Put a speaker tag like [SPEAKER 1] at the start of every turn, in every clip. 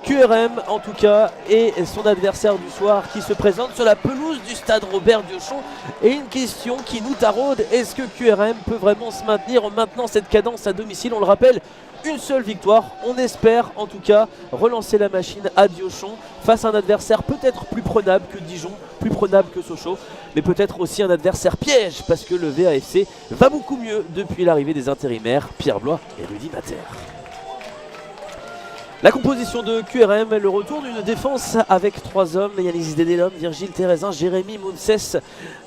[SPEAKER 1] QRM en tout cas et son adversaire du soir qui se présente sur la pelouse du stade Robert Diochon. Et une question qui nous taraude, est-ce que QRM peut vraiment se maintenir en maintenant cette cadence à domicile? On le rappelle, une seule victoire, on espère en tout cas relancer la machine à Diochon face à un adversaire peut-être plus prenable que Dijon, plus prenable que Sochaux, mais peut-être aussi un adversaire piège parce que le VAFC va beaucoup mieux depuis l'arrivée des intérimaires Pierre Blois et Rudy Mater. La composition de QRM, le retour d'une défense avec 3 hommes, Yanis Dedelhomme, Virgile Thérézin, Jérémy Mounses,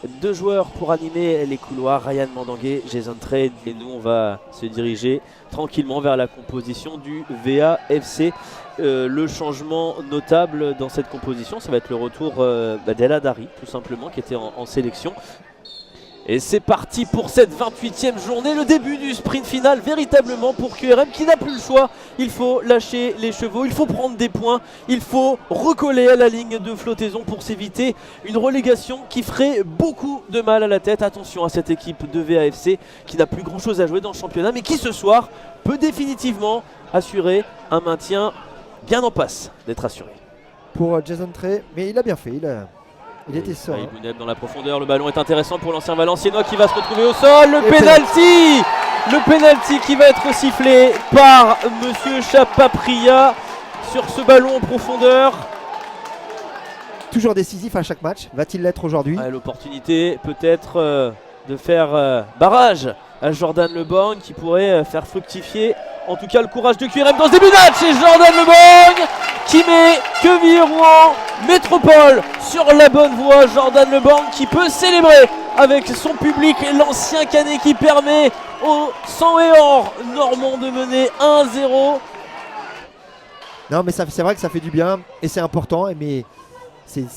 [SPEAKER 1] 2 joueurs pour animer les couloirs, Ryan Mandangué, Jason Trade, et nous on va se diriger tranquillement vers la composition du VAFC. Le changement notable dans cette composition, ça va être le retour d'El Hadari, tout simplement, qui était en sélection. Et c'est parti pour cette 28e journée, le début du sprint final véritablement pour QRM qui n'a plus le choix. Il faut lâcher les chevaux, il faut prendre des points, il faut recoller à la ligne de flottaison pour s'éviter une relégation qui ferait beaucoup de mal à la tête. Attention à cette équipe de VAFC qui n'a plus grand chose à jouer dans le championnat mais qui ce soir peut définitivement assurer un maintien bien en passe d'être assuré.
[SPEAKER 2] Pour Jason Trey, mais il a bien fait, il était serein.
[SPEAKER 1] Bouneb dans la profondeur, le ballon est intéressant pour l'ancien Valenciennois qui va se retrouver au sol. Le penalty qui va être sifflé par Monsieur Chapapria sur ce ballon en profondeur.
[SPEAKER 2] Toujours décisif à chaque match, va-t-il l'être aujourd'hui?
[SPEAKER 1] L'opportunité peut-être de faire barrage à Jordan Lebong qui pourrait faire fructifier en tout cas le courage de QRM dans ce début de match. Et Jordan Lebong qui met Quevilly-Rouen Métropole sur la bonne voie. Jordan Lebong qui peut célébrer avec son public l'ancien Canet qui permet au sang et or normand de mener 1-0.
[SPEAKER 2] Non mais c'est vrai que ça fait du bien et c'est important, mais c'est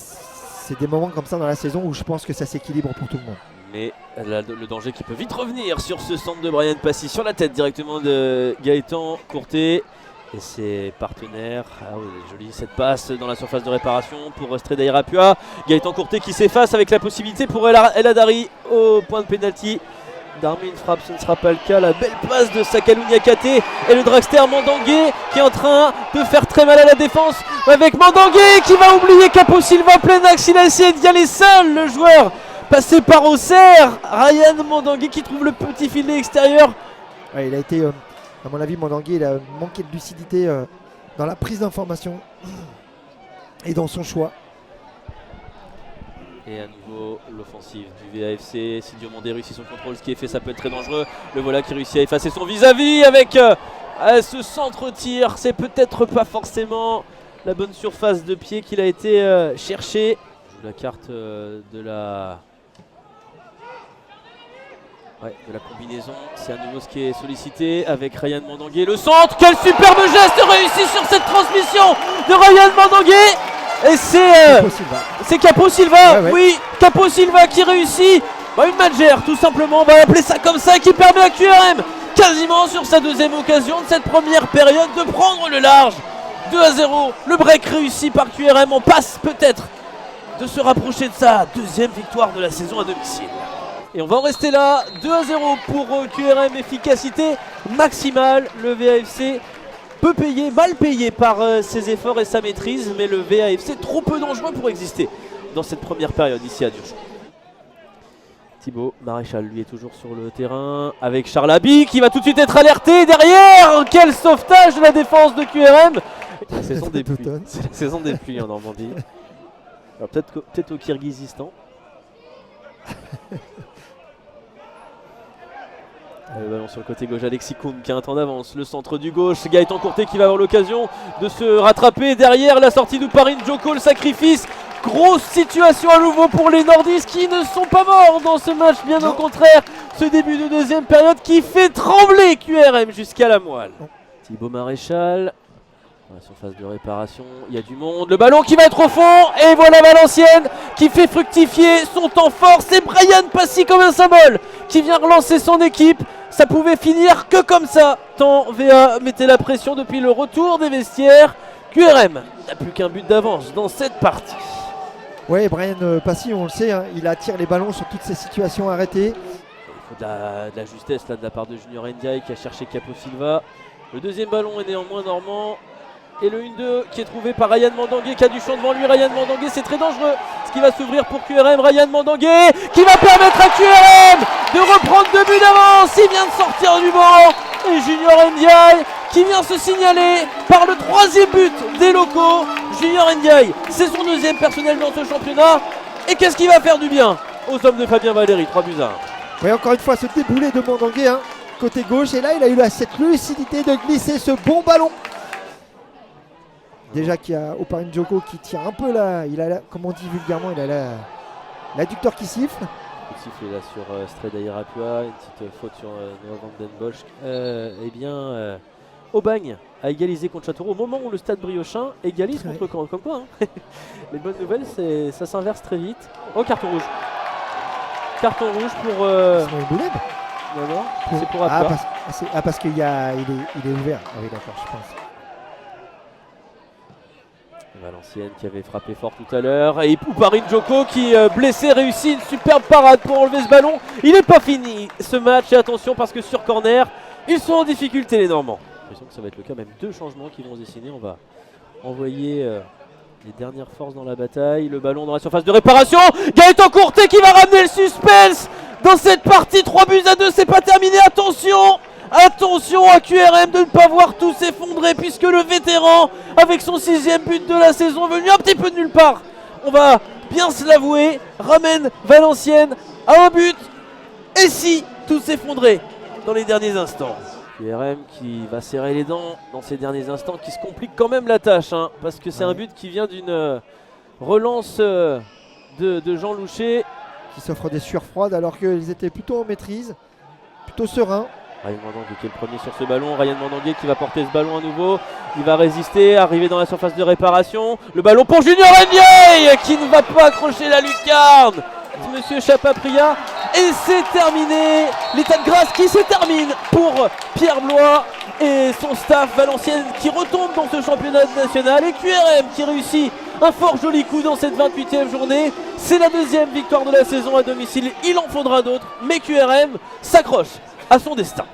[SPEAKER 2] des moments comme ça dans la saison où je pense que ça s'équilibre pour tout le monde.
[SPEAKER 1] Mais le danger qui peut vite revenir sur ce centre de Brian Passy sur la tête directement de Gaëtan Courtet et ses partenaires. Ah oui, jolie cette passe dans la surface de réparation pour Stredaï Rapua. Gaëtan Courtet qui s'efface avec la possibilité pour El Hadari au point de pénalty. Darmin frappe, ce ne sera pas le cas. La belle passe de Sakalou Niakate et le dragster Mandangué qui est en train de faire très mal à la défense avec Mandangué qui va oublier Capo Silva plein axe. Il a essayé d'y aller seul, le joueur passé par Auxerre. Ryan Mandangué qui trouve le petit filet extérieur.
[SPEAKER 2] Ouais, il a été, à mon avis, Mandangué, il a manqué de lucidité dans la prise d'information et dans son choix.
[SPEAKER 1] Et à nouveau l'offensive du VAFC. Si Diomandé réussit son contrôle, ce qui est fait, ça peut être très dangereux. Le voilà qui réussit à effacer son vis-à-vis avec ce centre-tir. C'est peut-être pas forcément la bonne surface de pied qu'il a été cherché. Je joue la carte de la combinaison. C'est à nouveau ce qui est sollicité avec Ryan Mandangué. Le centre, quel superbe geste réussi sur cette transmission de Ryan Mandangué. Et c'est Capo Silva,
[SPEAKER 2] ouais.
[SPEAKER 1] Oui, Capo Silva qui réussit une matchère tout simplement, on va appeler ça comme ça, qui permet à QRM quasiment sur sa deuxième occasion de cette première période de prendre le large. 2-0, le break réussi par QRM, on passe peut-être de se rapprocher de sa deuxième victoire de la saison à domicile. Et on va en rester là, 2-0 pour QRM, efficacité maximale, le VAFC peu payé, mal payé par ses efforts et sa maîtrise, mais le VAFC trop peu dangereux pour exister dans cette première période ici à Diochon. Thibaut Maréchal lui est toujours sur le terrain avec Charles Haby qui va tout de suite être alerté derrière. Quel sauvetage de la défense de QRM. C'est la saison des pluies. C'est la saison des pluies en Normandie. Alors peut-être au Kirghizistan. Le ballon sur le côté gauche, Alexis Koum qui a un temps d'avance, le centre du gauche, Gaëtan Courtet qui va avoir l'occasion de se rattraper derrière la sortie d'Ouparine Djoko, le sacrifice. Grosse situation à nouveau pour les nordistes qui ne sont pas morts dans ce match, bien au contraire. Ce début de deuxième période qui fait trembler QRM jusqu'à la moelle. Thibaut Maréchal, dans la surface de réparation, il y a du monde. Le ballon qui va être au fond et voilà Valenciennes qui fait fructifier son temps fort. C'est Brian Passy comme un symbole qui vient relancer son équipe. Ça pouvait finir que comme ça, tant VA mettait la pression depuis le retour des vestiaires. QRM n'a plus qu'un but d'avance dans cette partie.
[SPEAKER 2] Oui, Brian Passy, on le sait, hein, il attire les ballons sur toutes ces situations arrêtées.
[SPEAKER 1] Il faut de la justesse là, de la part de Junior Ndiaye qui a cherché Capo Silva. Le deuxième ballon est néanmoins normand. Et le 1-2 qui est trouvé par Ryan Mandangué qui a du champ devant lui. Ryan Mandangué, c'est très dangereux ce qui va s'ouvrir pour QRM. Ryan Mandangué qui va permettre à QRM de reprendre 2 buts d'avance. Il vient de sortir du banc. Et Junior Ndiaye qui vient se signaler par le 3e but des locaux. Junior Ndiaye, c'est son 2e personnel dans ce championnat. Et qu'est-ce qui va faire du bien aux hommes de Fabien Valéry? 3 buts à 1.
[SPEAKER 2] Oui, encore une fois, ce déboulé de Mandangué, hein, côté gauche. Et là, il a eu cette lucidité de glisser ce bon ballon. Déjà qu'il y a Oparin Djoko qui tire un peu là, il a comme on dit vulgairement, il a l'adducteur qui siffle.
[SPEAKER 1] Il siffle là sur Streda Irapua, une petite faute sur Noah Van Den Bosch. Eh bien, Aubagne a égalisé contre Châteauroux au moment où le Stade Briochin égalise contre Caen. Comme quoi, hein. Les bonnes nouvelles, ça s'inverse très vite. Oh, carton rouge. Carton rouge pour... Non, c'est pour Apua.
[SPEAKER 2] Parce qu'il il est ouvert. Ah oui, d'accord, je pense.
[SPEAKER 1] Valenciennes qui avait frappé fort tout à l'heure. Et Oparin Djoko qui, blessé, réussit une superbe parade pour enlever ce ballon. Il n'est pas fini ce match. Et attention parce que sur corner, ils sont en difficulté les Normands. J'ai l'impression que ça va être le cas. Même 2 changements qui vont se dessiner. On va envoyer les dernières forces dans la bataille. Le ballon dans la surface de réparation. Gaëtan Courtet qui va ramener le suspense dans cette partie. 3 buts à 2, c'est pas terminé. Attention! Attention à QRM de ne pas voir tout s'effondrer puisque le vétéran, avec son 6e but de la saison, venu un petit peu de nulle part, on va bien se l'avouer, ramène Valenciennes à un but. Et si tout s'effondrait dans les derniers instants? QRM qui va serrer les dents dans ces derniers instants, qui se complique quand même la tâche, hein, parce que c'est un but qui vient d'une relance de Jean Louchet.
[SPEAKER 2] Qui s'offre des sueurs froides alors qu'ils étaient plutôt en maîtrise, plutôt sereins.
[SPEAKER 1] Ryan Mandangué qui est le premier sur ce ballon. Ryan Mandangué qui va porter ce ballon à nouveau. Il va résister, arriver dans la surface de réparation. Le ballon pour Junior Ndiaye qui ne va pas accrocher la lucarne. Monsieur Chapapria. Et c'est terminé. L'état de grâce qui se termine pour Pierre Blois et son staff. Valenciennes qui retombe dans ce championnat national. Et QRM qui réussit un fort joli coup dans cette 28e journée. C'est la 2e victoire de la saison à domicile. Il en faudra d'autres. Mais QRM s'accroche à son destin.